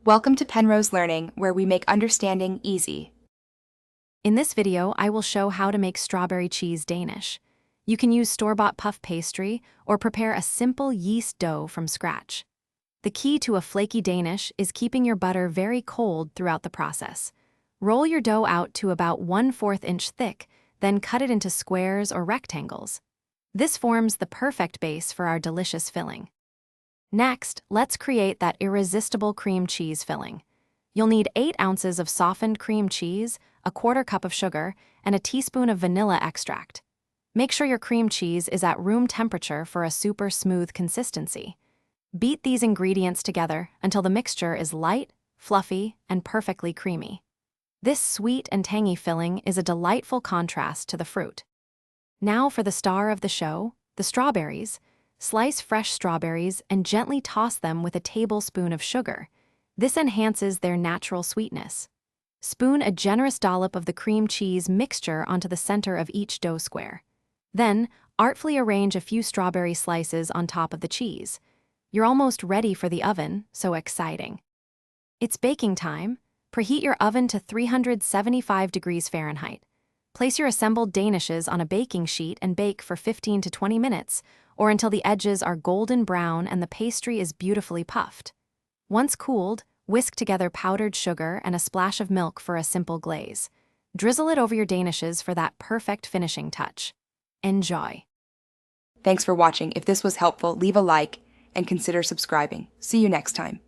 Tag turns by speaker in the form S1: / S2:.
S1: Welcome to Penrose Learning, where we make understanding easy.
S2: In this video, I will show how to make strawberry cheese Danish. You can use store-bought puff pastry or prepare a simple yeast dough from scratch. The key to a flaky Danish is keeping your butter very cold throughout the process. Roll your dough out to about 1/4 inch thick, then cut it into squares or rectangles. This forms the perfect base for our delicious filling. Next, let's create that irresistible cream cheese filling. You'll need 8 ounces of softened cream cheese, a 1/4 cup of sugar, and a teaspoon of vanilla extract. Make sure your cream cheese is at room temperature for a super smooth consistency. Beat these ingredients together until the mixture is light, fluffy, and perfectly creamy. This sweet and tangy filling is a delightful contrast to the fruit. Now for the star of the show, the strawberries. Slice fresh strawberries and gently toss them with a tablespoon of sugar. This enhances their natural sweetness. Spoon a generous dollop of the cream cheese mixture onto the center of each dough square. Then, artfully arrange a few strawberry slices on top of the cheese. You're almost ready for the oven, so exciting. It's baking time. Preheat your oven to 375 degrees Fahrenheit. Place your assembled danishes on a baking sheet and bake for 15 to 20 minutes, or until the edges are golden brown and the pastry is beautifully puffed. Once cooled, whisk together powdered sugar and a splash of milk for a simple glaze. Drizzle it over your danishes for that perfect finishing touch. Enjoy!
S1: Thanks for watching. If this was helpful, leave a like and consider subscribing. See you next time.